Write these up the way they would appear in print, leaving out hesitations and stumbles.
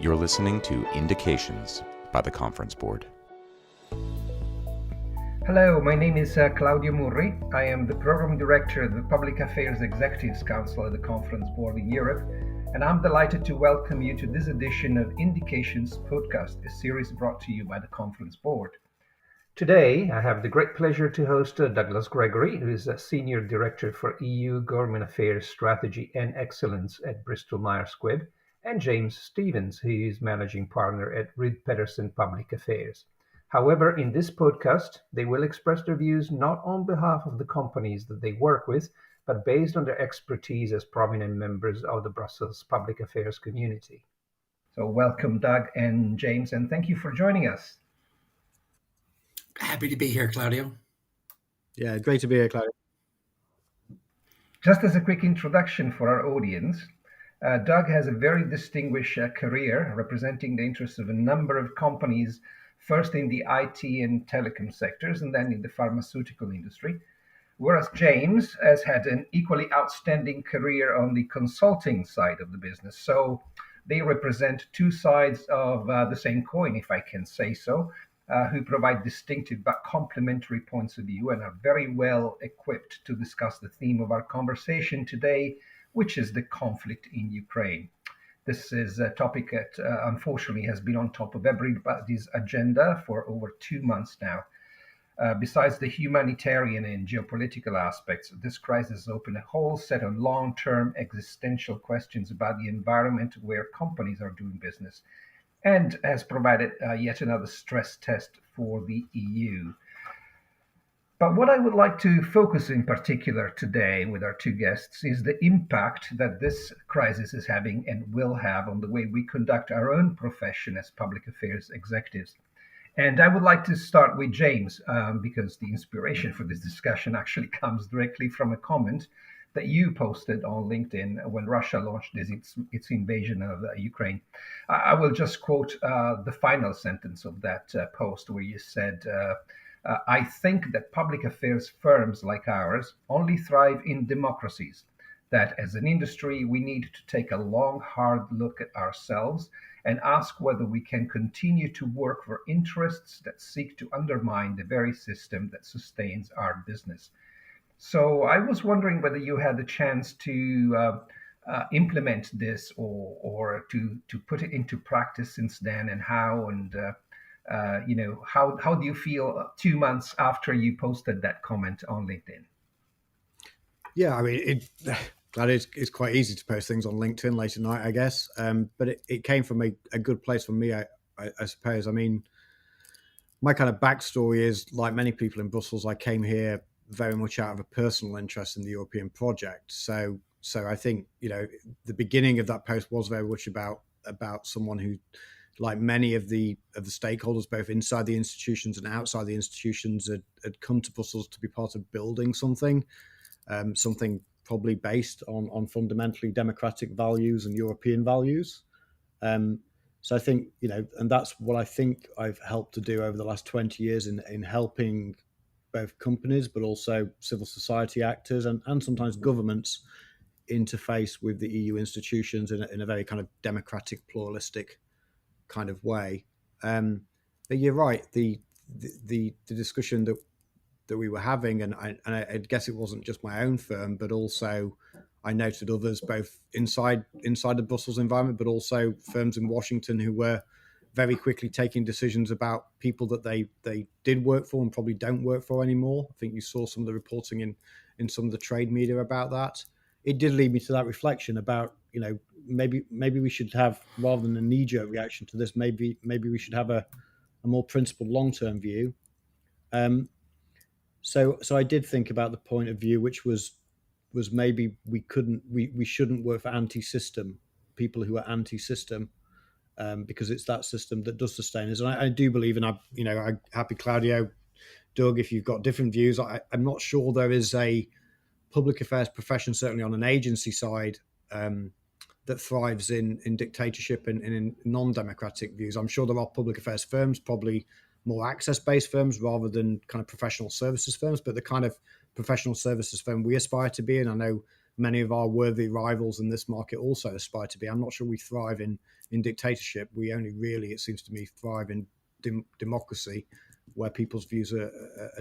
You're listening to Indications by the Conference Board. Hello, my name is Claudio Murri. I am the Program Director of the Public Affairs Executives Council at the Conference Board in Europe, and I'm delighted to welcome you to this edition of Indications podcast, a series brought to you by the Conference Board. Today, I have the great pleasure to host Douglas Gregory, who is a Senior Director for EU Government Affairs Strategy and Excellence at Bristol Myers Squibb, and James Stevens, who is Managing Partner at Reed Pedersen Public Affairs. However, in this podcast, they will express their views not on behalf of the companies that they work with, but based on their expertise as prominent members of the Brussels public affairs community. So welcome, Doug and James, and thank you for joining us. Happy to be here, Claudio. Yeah, great to be here, Claudio. Just as a quick introduction for our audience, Doug has a very distinguished career representing the interests of a number of companies, first in the IT and telecom sectors and then in the pharmaceutical industry, whereas James has had an equally outstanding career on the consulting side of the business. So they represent two sides of the same coin, if I can say so, who provide distinctive but complementary points of view and are very well equipped to discuss the theme of our conversation today, which is the conflict in Ukraine. This is a topic that unfortunately has been on top of everybody's agenda for over 2 months now. Besides the humanitarian and geopolitical aspects, this crisis opened a whole set of long-term existential questions about the environment where companies are doing business, and has provided yet another stress test for the EU. But what I would like to focus in particular today with our two guests is the impact that this crisis is having and will have on the way we conduct our own profession as public affairs executives. And I would like to start with James, because the inspiration for this discussion actually comes directly from a comment that you posted on LinkedIn when Russia launched its invasion of Ukraine. I will just quote the final sentence of that post where you said, I think that public affairs firms like ours only thrive in democracies, that as an industry, we need to take a long, hard look at ourselves and ask whether we can continue to work for interests that seek to undermine the very system that sustains our business. So I was wondering whether you had the chance to implement this or to put it into practice since then, and how, and how do you feel 2 months after you posted that comment on LinkedIn? Yeah, I mean, it's quite easy to post things on LinkedIn late at night, I guess. But it came from a good place for me, I suppose. I mean, my kind of backstory is, like many people in Brussels, I came here very much out of a personal interest in the European project. So I think, the beginning of that post was very much about someone who, like many of the stakeholders, both inside the institutions and outside the institutions, had come to Brussels to be part of building something probably based on fundamentally democratic values and European values. So I think, and that's what I think I've helped to do over the last 20 years in helping both companies, but also civil society actors and sometimes governments interface with the EU institutions in a very kind of democratic, pluralistic kind of way. But you're right, the discussion that we were having, and I guess it wasn't just my own firm, but also I noted others both inside the Brussels environment, but also firms in Washington who were very quickly taking decisions about people that they did work for and probably don't work for anymore. I think you saw some of the reporting in some of the trade media about that. It did lead me to that reflection about, maybe we should have, rather than a knee-jerk reaction to this, maybe we should have a more principled long-term view. So I did think about the point of view, which was maybe we shouldn't work for anti-system, people who are anti-system, because it's that system that does sustain us. And I do believe, and I'm happy, Claudio, Doug, if you've got different views. I'm not sure there is a public affairs profession, certainly on an agency side, that thrives in dictatorship and in non-democratic views. I'm sure there are public affairs firms, probably more access-based firms rather than kind of professional services firms, but the kind of professional services firm we aspire to be in, I know many of our worthy rivals in this market also aspire to be. I'm not sure we thrive in dictatorship. We only really, it seems to me, thrive in democracy, where people's views are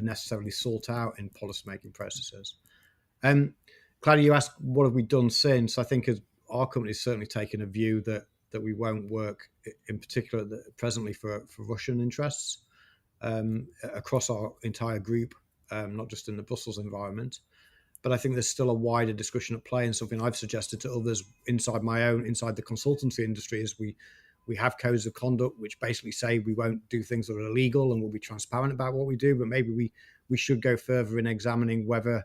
necessarily sought out in policymaking processes. Claudio, you asked what have we done since. I think as our company has certainly taken a view that we won't work in particular presently for Russian interests across our entire group, not just in the Brussels environment. But I think there's still a wider discussion at play, and something I've suggested to others inside the consultancy industry is we have codes of conduct which basically say we won't do things that are illegal and we'll be transparent about what we do, but maybe we should go further in examining whether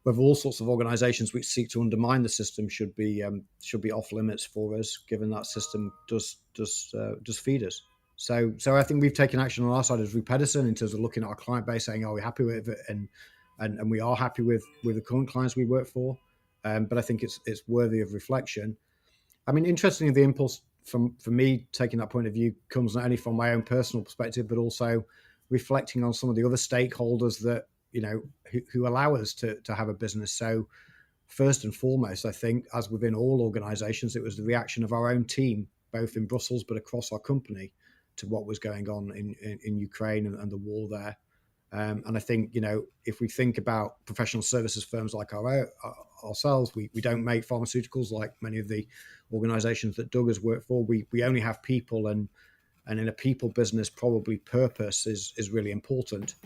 all sorts of organisations which seek to undermine the system should be off limits for us, given that system does feed us. So I think we've taken action on our side as Rue Pedersen in terms of looking at our client base, saying, are we happy with it? And we are happy with the current clients we work for. But I think it's worthy of reflection. I mean, interestingly, the impulse for me taking that point of view comes not only from my own personal perspective, but also reflecting on some of the other stakeholders that, who allow us to have a business. So first and foremost, I think, as within all organizations, it was the reaction of our own team, both in Brussels, but across our company, to what was going on in Ukraine and the war there. And I think, if we think about professional services firms like ourselves, we don't make pharmaceuticals like many of the organizations that Doug has worked for. We only have people, and in a people business, probably purpose is really important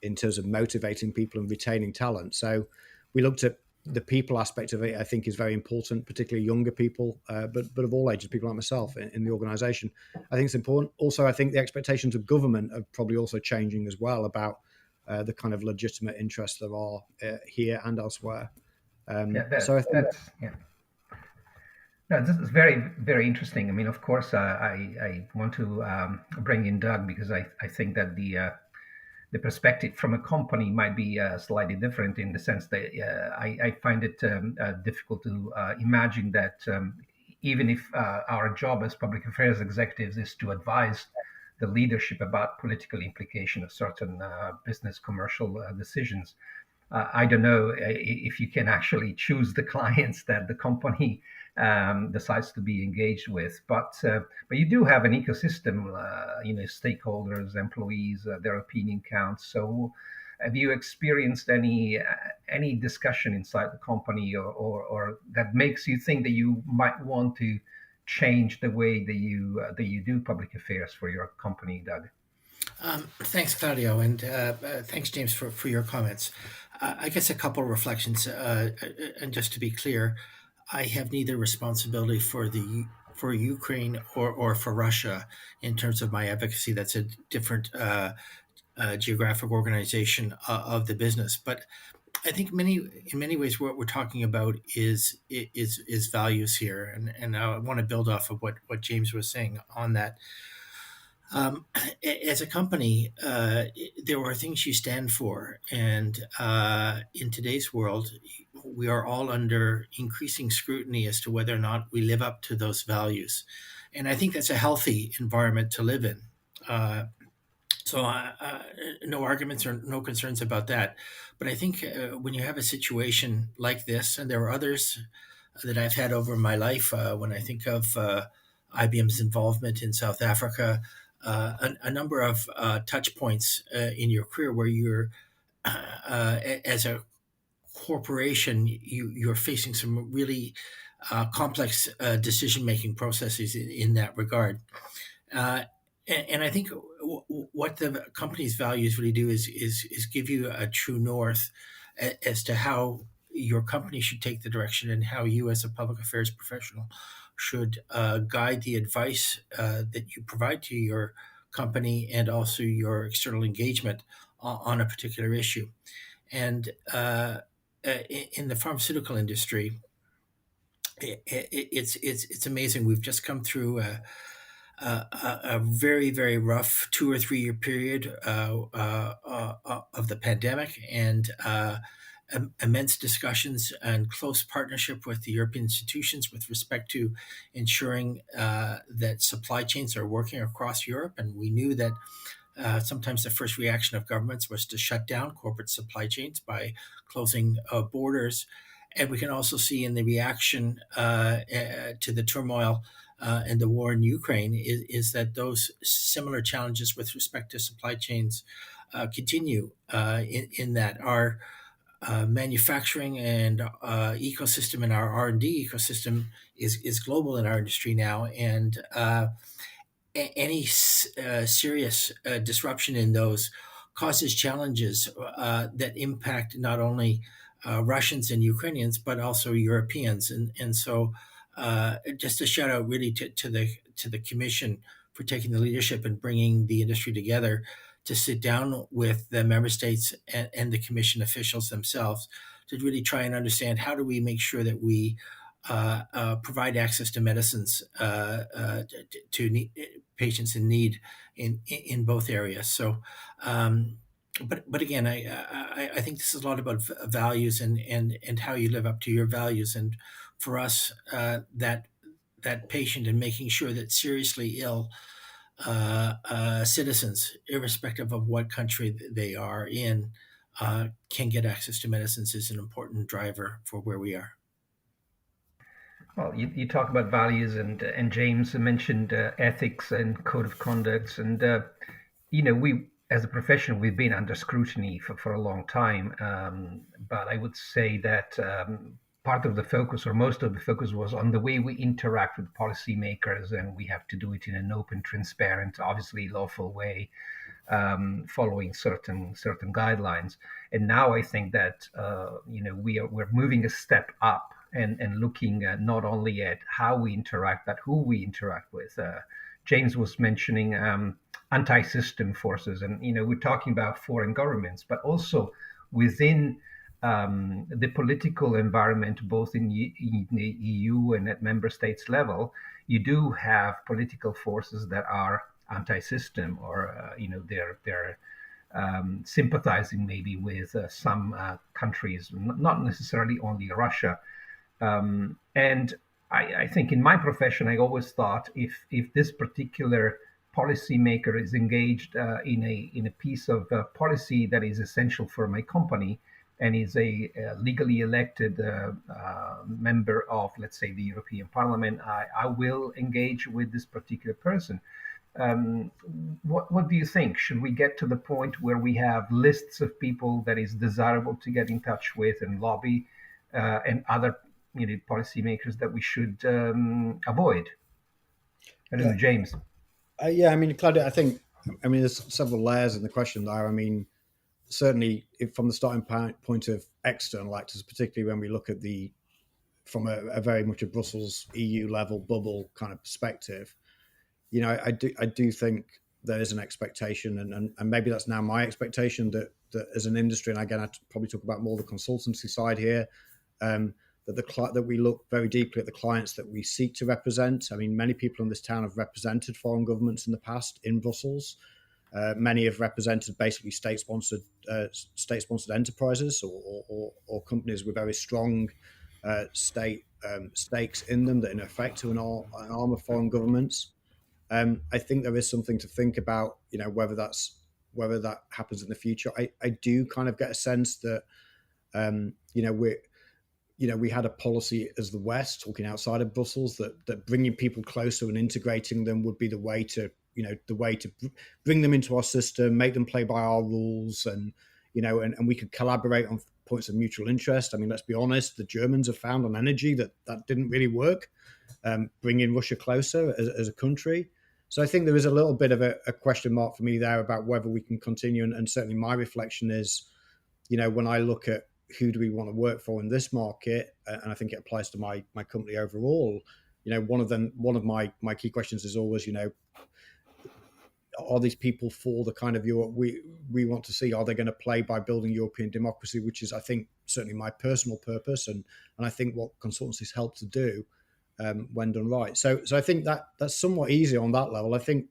in terms of motivating people and retaining talent. So we looked at the people aspect of it. I think is very important, particularly younger people, but of all ages, people like myself in the organization. I think it's important. Also, I think the expectations of government are probably also changing as well about the kind of legitimate interests there are here and elsewhere. So I think No, this is very, very interesting. I mean, of course, I want to bring in Doug because I think that the perspective from a company might be slightly different in the sense that I find it difficult to imagine that even if our job as public affairs executives is to advise the leadership about political implication of certain business commercial decisions, I don't know if you can actually choose the clients that the company decides to be engaged with, but you do have an ecosystem, stakeholders, employees, their opinion counts. So, have you experienced any discussion inside the company, or that makes you think that you might want to change the way that you do public affairs for your company, Doug? Thanks, Claudio, and thanks, James, for your comments. I guess a couple of reflections, and just to be clear, I have neither responsibility for Ukraine or for Russia in terms of my advocacy. That's a different geographic organization of the business. But I think in many ways, what we're talking about is values here, and I want to build off of what James was saying on that. As a company, there are things you stand for, and in today's world, we are all under increasing scrutiny as to whether or not we live up to those values, and I think that's a healthy environment to live in. So no arguments or no concerns about that. But I think when you have a situation like this, and there are others that I've had over my life, when I think of IBM's involvement in South Africa, a number of touch points in your career where you're, as a corporation, you're facing some really complex decision-making processes in that regard. And I think what the company's values really do is give you a true north as to how your company should take the direction and how you as a public affairs professional should guide the advice that you provide to your company and also your external engagement on a particular issue. And in the pharmaceutical industry, it's amazing. We've just come through a very, very rough 2 or 3 year period of the pandemic, and immense discussions and close partnership with the European institutions with respect to ensuring that supply chains are working across Europe. And we knew that sometimes the first reaction of governments was to shut down corporate supply chains by closing borders. And we can also see in the reaction to the turmoil and the war in Ukraine is that those similar challenges with respect to supply chains continue in that our manufacturing and ecosystem and our R&D ecosystem is global in our industry now, and any serious disruption in those causes challenges that impact not only Russians and Ukrainians but also Europeans, and so just a shout out really to the Commission for taking the leadership and bringing the industry together to sit down with the member states and the Commission officials themselves to really try and understand how do we make sure that we provide access to medicines to patients in need in both areas. So, but again, I think this is a lot about values and how you live up to your values. And for us, that patient and making sure that seriously ill citizens, irrespective of what country they are in, can get access to medicines is an important driver for where we are. Well, you talk about values, and James mentioned ethics and code of conducts, and we as a profession we've been under scrutiny for a long time. But I would say that part of the focus, or most of the focus, was on the way we interact with policymakers, and we have to do it in an open, transparent, obviously lawful way, following certain guidelines. And now I think that we're moving a step up and looking not only at how we interact, but who we interact with. James was mentioning anti-system forces, and we're talking about foreign governments, but also within the political environment, both in the EU and at member states level. You do have political forces that are anti-system, or they're sympathizing maybe with some countries, not necessarily only Russia. And I think in my profession, I always thought if this particular policymaker is engaged in a piece of policy that is essential for my company, and is a legally elected member of, let's say, the European Parliament, I will engage with this particular person. What do you think? Should we get to the point where we have lists of people that is desirable to get in touch with and lobby, and other policymakers that we should avoid? I don't know, James. Yeah, I mean, Claudio, there's several layers in the question there. I mean, certainly from the starting point of external actors, particularly when we look at from a very much a Brussels EU level bubble kind of perspective, I do think there is an expectation, and maybe that's now my expectation that as an industry, and again, I'd probably talk about more the consultancy side here, that we look very deeply at the clients that we seek to represent. I mean, many people in this town have represented foreign governments in the past in Brussels. Many have represented basically state-sponsored enterprises or companies with very strong state stakes in them that in effect are an arm of foreign governments. I think there is something to think about, whether that happens in the future. I do kind of get a sense that we had a policy as the West, talking outside of Brussels, that bringing people closer and integrating them would be the way to bring them into our system, make them play by our rules, and we could collaborate on points of mutual interest. I mean, let's be honest, the Germans have found on energy that didn't really work, bringing Russia closer as a country. So I think there is a little bit of a question mark for me there about whether we can continue. And certainly my reflection is, when I look at who do we want to work for in this market, and I think it applies to my company overall, one of my key questions is always, are these people for the kind of Europe we want to see? Are they going to play by building European democracy, which is, I think, certainly my personal purpose, and I think what consultancies help to do when done right. So I think that's somewhat easier on that level. I think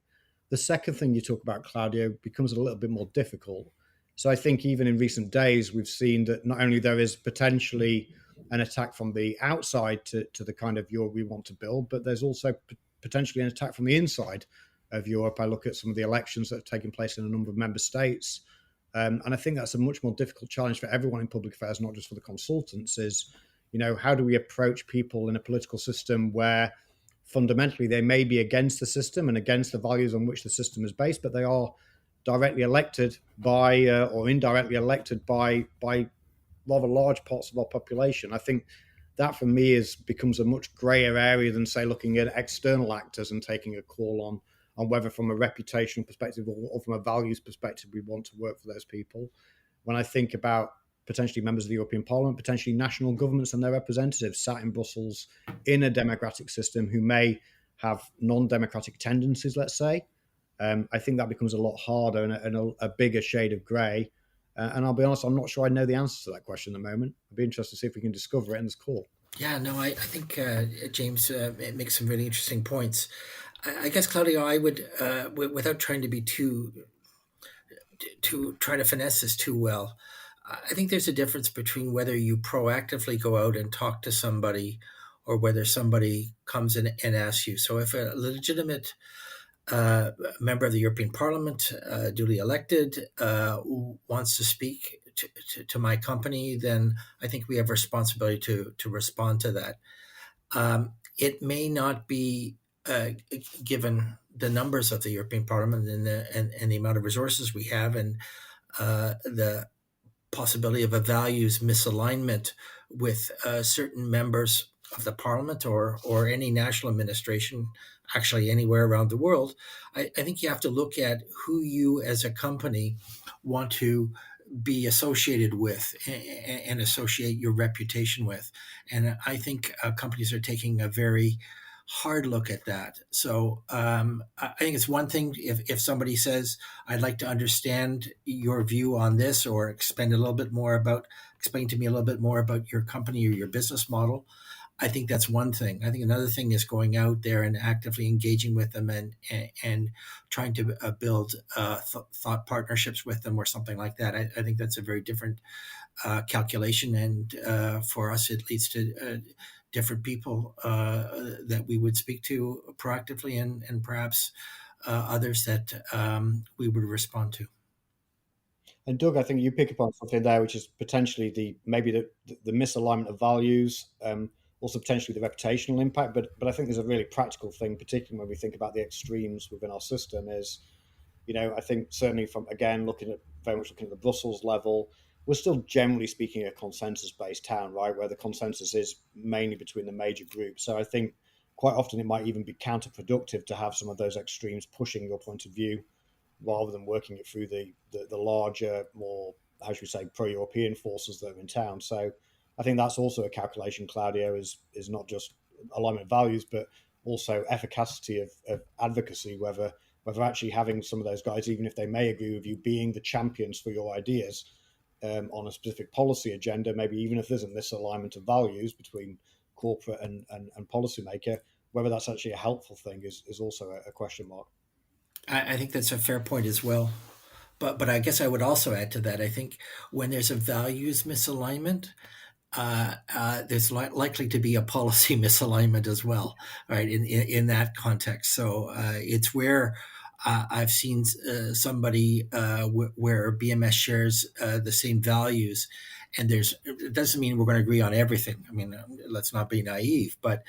the second thing you talk about, Claudio, becomes a little bit more difficult. So I think even in recent days, we've seen that not only there is potentially an attack from the outside to the kind of Europe we want to build, but there's also potentially an attack from the inside of Europe. I look at some of the elections that have taken place in a number of member states. And I think that's a much more difficult challenge for everyone in public affairs, not just for the consultants, is, How do we approach people in a political system where fundamentally they may be against the system and against the values on which the system is based, but they are directly elected by or indirectly elected by rather large parts of our population. I think that for me becomes a much grayer area than, say, looking at external actors and taking a call on whether from a reputational perspective or from a values perspective we want to work for those people. When I think about potentially members of the European Parliament, potentially national governments and their representatives sat in Brussels in a democratic system who may have non-democratic tendencies, let's say, I think that becomes a lot harder and a bigger shade of grey. And I'll be honest, I'm not sure I know the answer to that question at the moment. I'd be interested to see if we can discover it in this call. Yeah, no, I think James makes some really interesting points. I guess, Claudio, I would, without trying to be to try to finesse this too well, I think there's a difference between whether you proactively go out and talk to somebody or whether somebody comes in and asks you. So if a legitimate member of the European Parliament, duly elected, wants to speak to my company, then I think we have a responsibility to respond to that. It may not be given the numbers of the European Parliament and the amount of resources we have and the possibility of a values misalignment with certain members of the Parliament or any national administration, actually anywhere around the world. I think you have to look at who you as a company want to be associated with and associate your reputation with. And I think companies are taking a very hard look at that. So I think it's one thing if somebody says, I'd like to understand your view on this or explain to me a little bit more about your company or your business model. I think that's one thing. I think another thing is going out there and actively engaging with them and trying to build thought partnerships with them or something like that. I think that's a very different calculation. And for us, it leads to different people that we would speak to proactively and perhaps others that we would respond to. And Doug, I think you pick up on something there, which is potentially the misalignment of values, also potentially the reputational impact. But I think there's a really practical thing, particularly when we think about the extremes within our system. Is I think certainly from again looking at the Brussels level, we're still generally speaking a consensus-based town, right, where the consensus is mainly between the major groups. So I think quite often it might even be counterproductive to have some of those extremes pushing your point of view, rather than working it through the larger, more, how should we say, pro-European forces that are in town. So I think that's also a calculation, Claudio, is not just alignment of values, but also efficacy of advocacy, whether actually having some of those guys, even if they may agree with you, being the champions for your ideas on a specific policy agenda, maybe even if there's a misalignment of values between corporate and policymaker, whether that's actually a helpful thing is also a question mark. I think that's a fair point as well. But I guess I would also add to that. I think when there's a values misalignment, there's likely to be a policy misalignment as well, right? In that context, so it's where I've seen somebody where BMS shares the same values, and it doesn't mean we're going to agree on everything. I mean, let's not be naive, but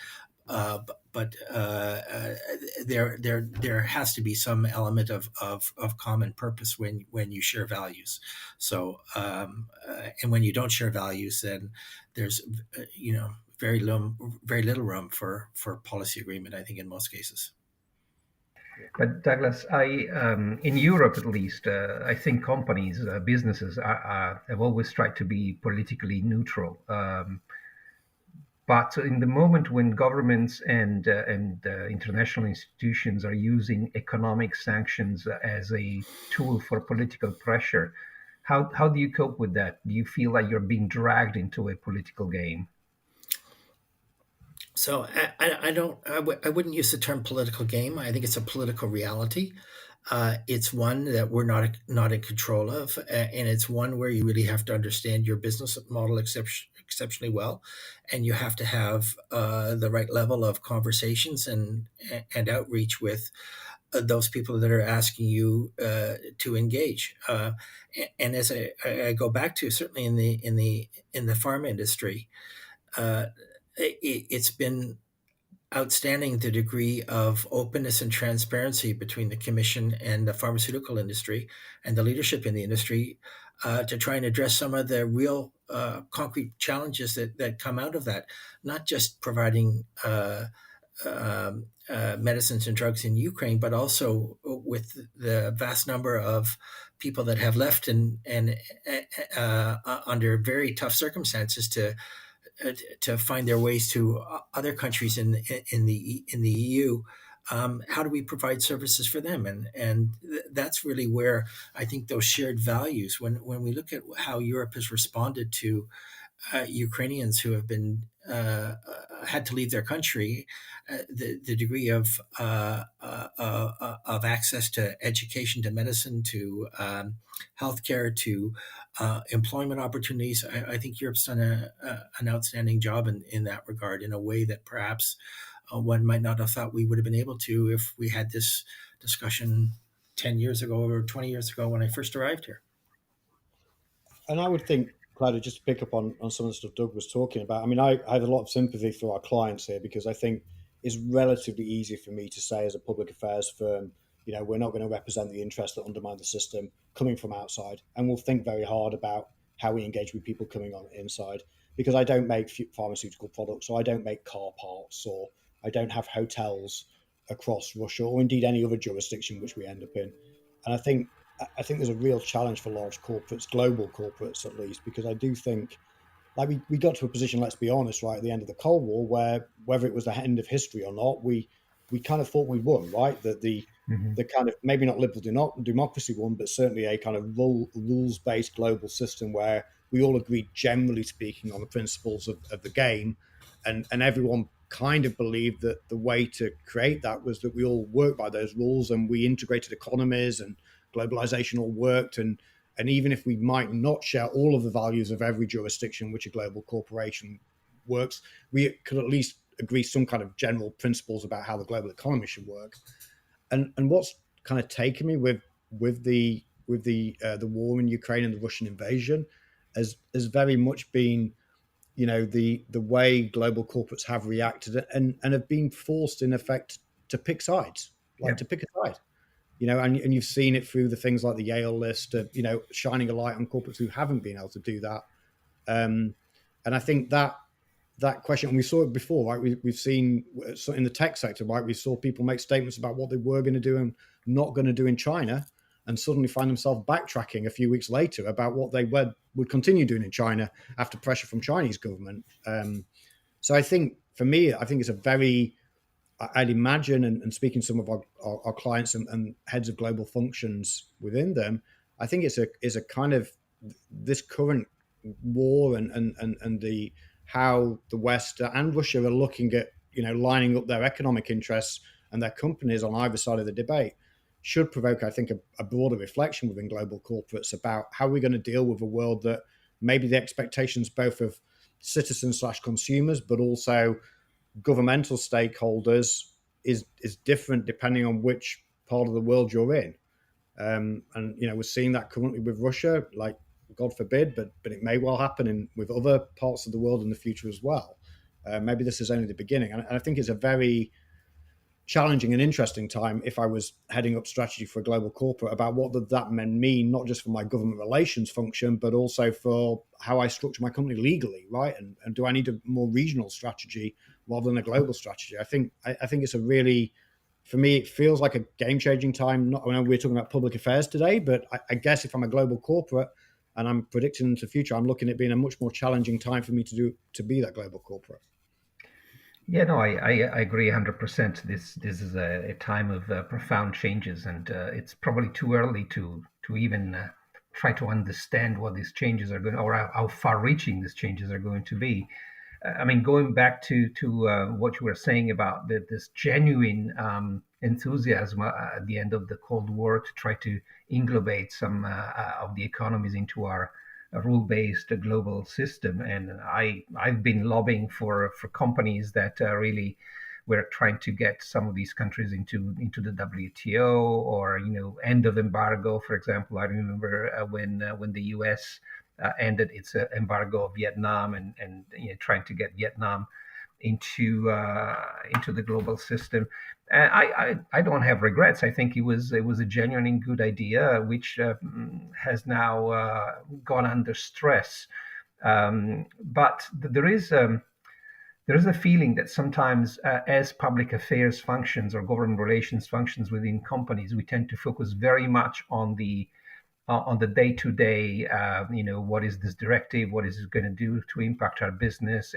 there has to be some element of common purpose when you share values. So and when you don't share values, then there's very little room for policy agreement, I think, in most cases. But Douglas, in Europe at least, I think companies, businesses have always tried to be politically neutral. But in the moment when governments and international institutions are using economic sanctions as a tool for political pressure, how do you cope with that? Do you feel like you're being dragged into a political game? So I wouldn't use the term political game. I think it's a political reality. It's one that we're not in control of, and it's one where you really have to understand your business model exceptionally well, and you have to have the right level of conversations and outreach with those people that are asking you to engage. And as I go back to certainly in the pharma industry, it's been outstanding the degree of openness and transparency between the Commission and the pharmaceutical industry and the leadership in the industry to try and address some of the real concrete challenges that come out of that, not just providing medicines and drugs in Ukraine, but also with the vast number of people that have left and under very tough circumstances to find their ways to other countries in the EU. How do we provide services for them? And that's really where I think those shared values, when we look at how Europe has responded to Ukrainians who have been had to leave their country, the degree of access to education, to medicine, to healthcare, to employment opportunities. I think Europe's done an outstanding job in that regard, in a way that perhaps one might not have thought we would have been able to if we had this discussion 10 years ago or 20 years ago when I first arrived here. And I would think, Claudio, just to pick up on some of the stuff Doug was talking about, I mean, I have a lot of sympathy for our clients here, because I think it's relatively easy for me to say, as a public affairs firm, we're not going to represent the interests that undermine the system coming from outside. And we'll think very hard about how we engage with people coming on inside, because I don't make pharmaceutical products, or I don't make car parts, or I don't have hotels across Russia, or indeed any other jurisdiction which we end up in. And I think there's a real challenge for large corporates, global corporates at least, because I do think, like, we got to a position, let's be honest, right at the end of the Cold War, where whether it was the end of history or not, we kind of thought we won, right? That the kind of, maybe not liberal democracy won, but certainly a kind of rules-based global system where we all agreed, generally speaking, on the principles of the game, and everyone kind of believed that the way to create that was that we all worked by those rules, and we integrated economies, and globalization all worked, and even if we might not share all of the values of every jurisdiction which a global corporation works, we could at least agree some kind of general principles about how the global economy should work. And what's kind of taken me with the war in Ukraine and the Russian invasion has very much been, the way global corporates have reacted and have been forced, in effect, to pick sides, to pick a side. And you've seen it through the things like the Yale list of, shining a light on corporates who haven't been able to do that. And I think that question, and we saw it before, right? We've seen in the tech sector, right? We saw people make statements about what they were going to do and not going to do in China, and suddenly find themselves backtracking a few weeks later about what they would continue doing in China after pressure from Chinese government. So I think, for me, it's a very, I'd imagine, and speaking to some of our clients and heads of global functions within them, I think it's a kind of this current war and the how the West and Russia are looking at, lining up their economic interests and their companies on either side of the debate should provoke, I think, a broader reflection within global corporates about how we're going to deal with a world that maybe the expectations both of citizens/consumers, but also governmental stakeholders is different depending on which part of the world you're in. And we're seeing that currently with Russia, like, God forbid, but it may well happen with other parts of the world in the future as well. Maybe this is only the beginning. And I think it's a very challenging and interesting time, if I was heading up strategy for a global corporate, about what that mean, not just for my government relations function, but also for how I structure my company legally, right? And do I need a more regional strategy rather than a global strategy? I think it's a really, for me, it feels like a game-changing time. I know we're talking about public affairs today, but I guess if I'm a global corporate and I'm predicting into the future, I'm looking at being a much more challenging time for me to be that global corporate. Yeah, no, I agree 100%. This is a time of profound changes, and it's probably too early to even try to understand what these changes are going, or how far-reaching these changes are going to be. I mean, going back to what you were saying about this genuine enthusiasm at the end of the Cold War to try to inglobate some of the economies into our rule-based global system, and I've been lobbying for companies that really were trying to get some of these countries into the WTO, or end of embargo, for example. I remember when the U.S. ended its embargo of Vietnam, and trying to get Vietnam into the global system. And I don't have regrets. I think it was a genuine and good idea, which has now gone under stress. But there is a feeling that sometimes, as public affairs functions or government relations functions within companies, we tend to focus very much on the day-to-day. What is this directive? What is it going to do to impact our business?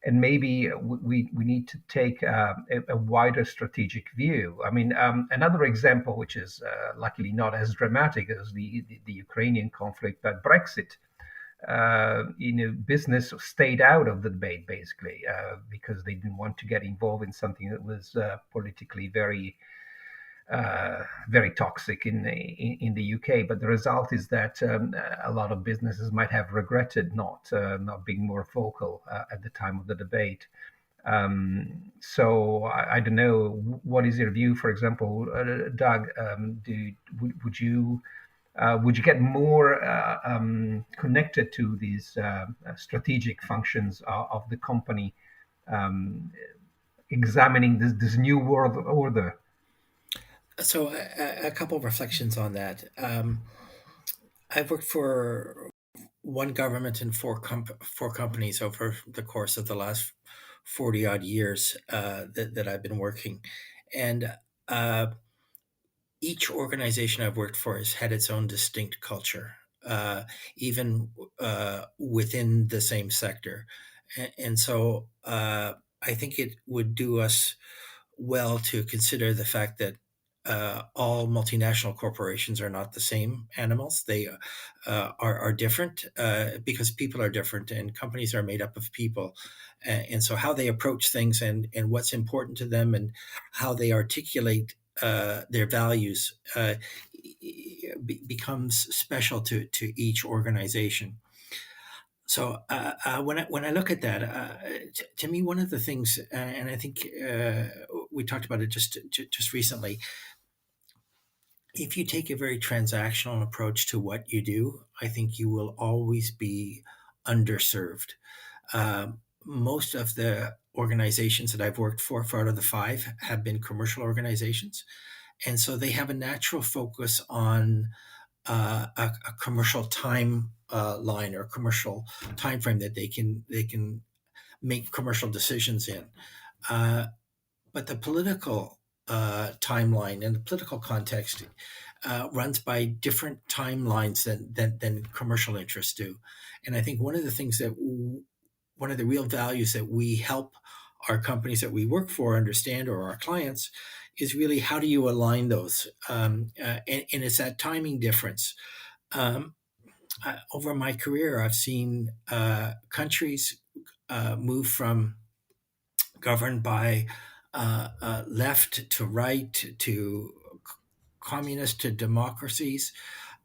And maybe we need to take a wider strategic view. I mean, another example, which is luckily not as dramatic as the Ukrainian conflict, but Brexit. Business stayed out of the debate basically because they didn't want to get involved in something that was politically very toxic in the UK. But the result is that a lot of businesses might have regretted not being more vocal at the time of the debate. So I don't know. What is your view, for example, Doug? Would you get more connected to these strategic functions of the company, examining this new world order? So a couple of reflections on that. I've worked for one government and four companies over the course of the last 40 odd years that I've been working. And each organization I've worked for has had its own distinct culture, even within the same sector. And so I think it would do us well to consider the fact that all multinational corporations are not the same animals. They are different because people are different and companies are made up of people. And so how they approach things and what's important to them and how they articulate their values becomes special to each organization. So when I look at that, to me, one of the things, and I think we talked about it just recently, if you take a very transactional approach to what you do, I think you will always be underserved. Most of the organizations that I've worked for out of the five, have been commercial organizations, and so they have a natural focus on a commercial time line or commercial time frame that they can make commercial decisions in. But the political timeline and the political context runs by different timelines than commercial interests do. And I think one of the real values that we help our companies that we work for understand, or our clients, is really how do you align those? And it's that timing difference. Over my career, I've seen countries move from governed by left to right to communist to democracies,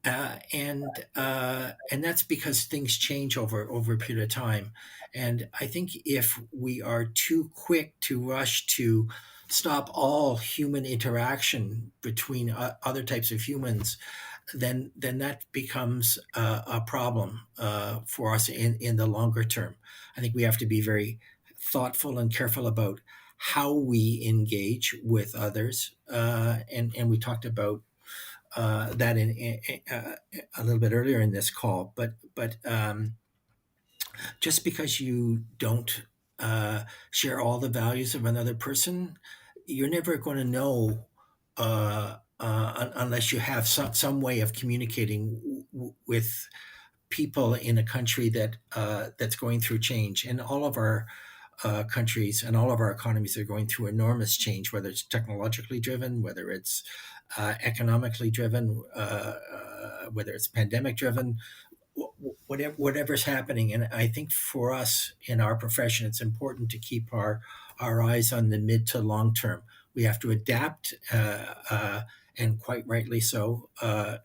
and that's because things change over a period of time. And I think if we are too quick to rush to stop all human interaction between other types of humans, then that becomes a problem for us in the longer term. I think we have to be very thoughtful and careful about how we engage with others, and we talked about that in a little bit earlier in this call. But just because you don't share all the values of another person, you're never going to know unless you have some way of communicating with people in a country that's going through change. And all of our countries and all of our economies are going through enormous change, whether it's technologically driven, whether it's economically driven, whether it's pandemic driven, whatever's happening. And I think for us in our profession, it's important to keep our eyes on the mid to long term. We have to adapt, and quite rightly so, at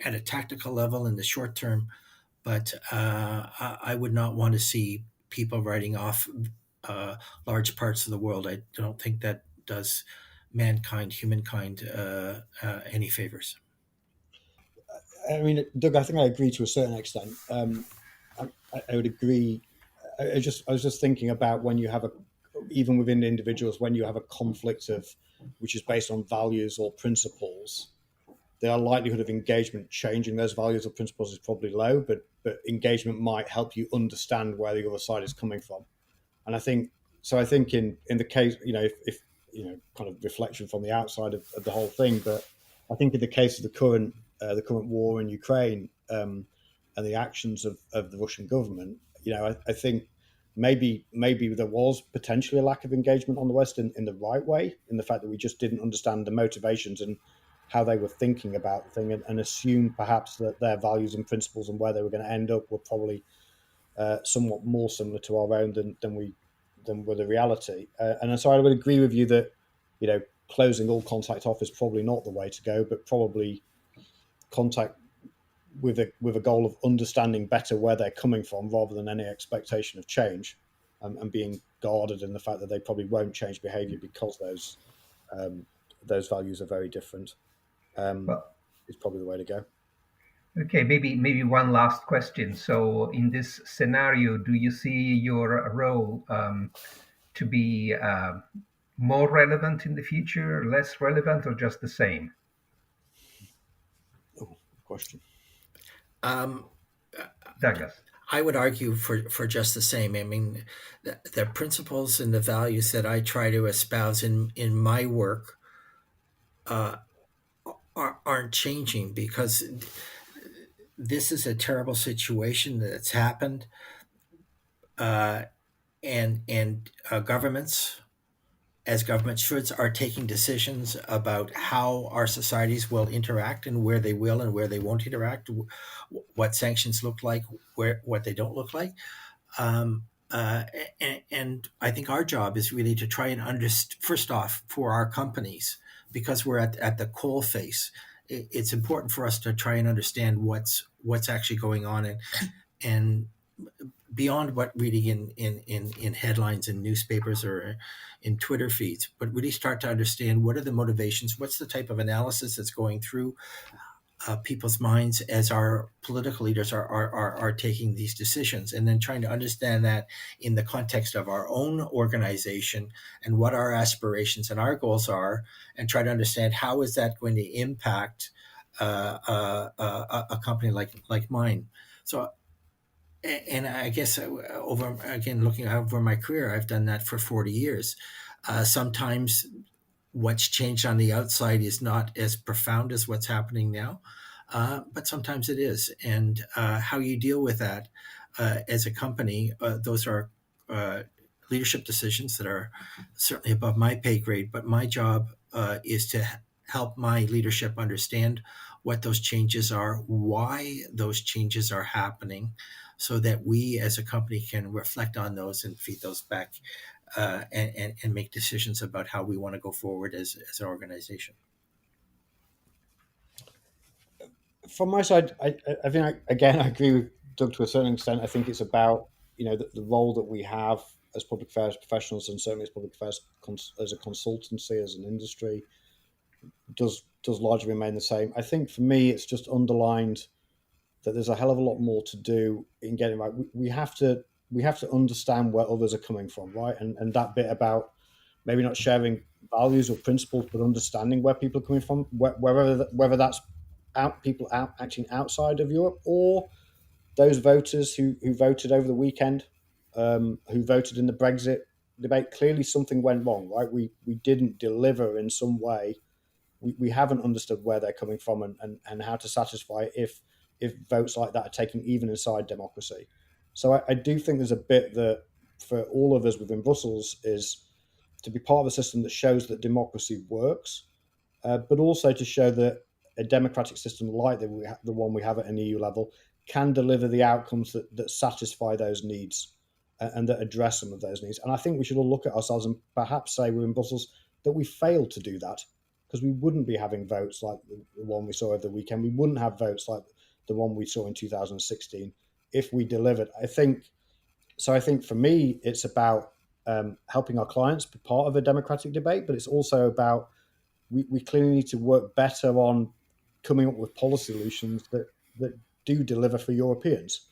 a tactical level in the short term. But I would not want to see people writing off large parts of the world. I don't think that does humankind, any favors. I mean, Doug, I think I agree to a certain extent. I would agree. I was just thinking about when you have even within individuals, when you have a conflict which is based on values or principles, the likelihood of engagement changing those values or principles is probably low, but engagement might help you understand where the other side is coming from. And I think so. I think in the case, if kind of reflection from the outside of the whole thing, but I think in the case of the current war in Ukraine, and the actions of the Russian government, I think maybe there was potentially a lack of engagement on the West in the right way, in the fact that we just didn't understand the motivations and how they were thinking about the thing, and assumed perhaps that their values and principles and where they were going to end up were probably somewhat more similar to our own than were the reality. And so I would agree with you that closing all contact off is probably not the way to go, but probably contact with a goal of understanding better where they're coming from, rather than any expectation of change, and being guarded in the fact that they probably won't change behaviour because those values are very different. Well, is probably the way to go. okay, maybe one last question. So, in this scenario, do you see your role to be more relevant in the future, less relevant, or just the same? Oh, question. Douglas. I would argue for just the same. I mean, the principles and the values that I try to espouse in my work aren't changing, because this is a terrible situation that's happened, and governments, as government should, are taking decisions about how our societies will interact, and where they will and where they won't interact, what sanctions look like, what they don't look like. And I think our job is really to try and understand, first off, for our companies, because we're at the coal face, it's important for us to try and understand what's actually going on, and beyond what reading in headlines in newspapers or in Twitter feeds, but really start to understand what are the motivations, what's the type of analysis that's going through people's minds as our political leaders are taking these decisions, and then trying to understand that in the context of our own organization and what our aspirations and our goals are, and try to understand how is that going to impact a company like mine. So, and I guess looking over my career, I've done that for 40 years. Sometimes what's changed on the outside is not as profound as what's happening now, but sometimes it is. And how you deal with that as a company, those are leadership decisions that are certainly above my pay grade. But my job is to help my leadership understand what those changes are, why those changes are happening, so that we as a company can reflect on those and feed those back, and make decisions about how we want to go forward as an organization. From my side, I think, again, I agree with Doug to a certain extent. I think it's about the role that we have as public affairs professionals, and certainly as public affairs as a consultancy, as an industry, does largely remain the same. I think for me, it's just underlined that there's a hell of a lot more to do in getting right. We have to understand where others are coming from, right? And that bit about maybe not sharing values or principles, but understanding where people are coming from, whether that's people acting outside of Europe, or those voters who voted over the weekend, who voted in the Brexit debate. Clearly something went wrong, right? We didn't deliver in some way. We haven't understood where they're coming from, and how to satisfy if votes like that are taken even inside democracy. So I do think there's a bit that for all of us within Brussels is to be part of a system that shows that democracy works, but also to show that a democratic system like the one we have at an EU level can deliver the outcomes that satisfy those needs, and that address some of those needs. And I think we should all look at ourselves and perhaps say we're in Brussels that we failed to do that, because we wouldn't be having votes like the one we saw over the weekend. We wouldn't have votes like the one we saw in 2016 if we delivered. I think for me, it's about helping our clients be part of a democratic debate, but it's also about we clearly need to work better on coming up with policy solutions that do deliver for Europeans.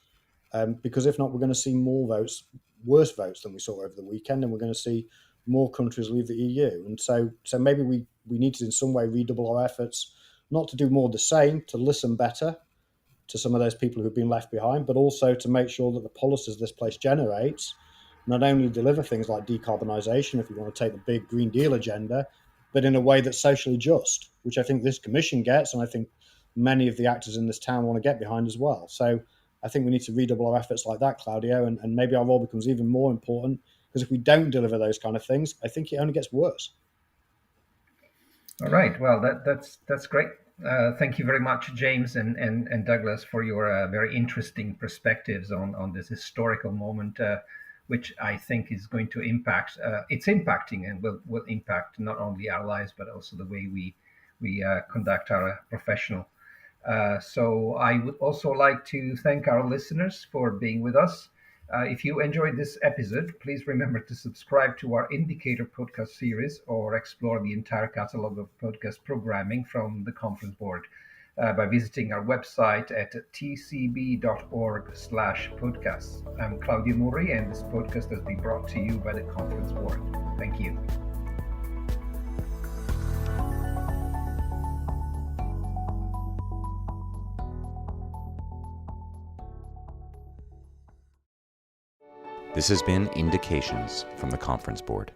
Because if not, we're going to see more votes, worse votes than we saw over the weekend, and we're going to see more countries leave the EU. And so maybe we need to in some way redouble our efforts, not to do more of the same, to listen better to some of those people who've been left behind, but also to make sure that the policies this place generates not only deliver things like decarbonisation, if you want to take the big Green Deal agenda, but in a way that's socially just, which I think this Commission gets, and I think many of the actors in this town want to get behind as well. So I think we need to redouble our efforts like that, Claudio, and maybe our role becomes even more important, because if we don't deliver those kind of things, I think it only gets worse. All right. Well, that's great. Thank you very much, James and Douglas, for your very interesting perspectives on this historical moment, which I think is going to impact. It's impacting and will impact not only our lives but also the way we conduct our professional. So I would also like to thank our listeners for being with us. If you enjoyed this episode, please remember to subscribe to our Indicator podcast series or explore the entire catalog of podcast programming from the Conference Board by visiting our website at tcb.org/podcasts. I'm Claudio Murri, and this podcast has been brought to you by the Conference Board. Thank you. This has been Indications from the Conference Board.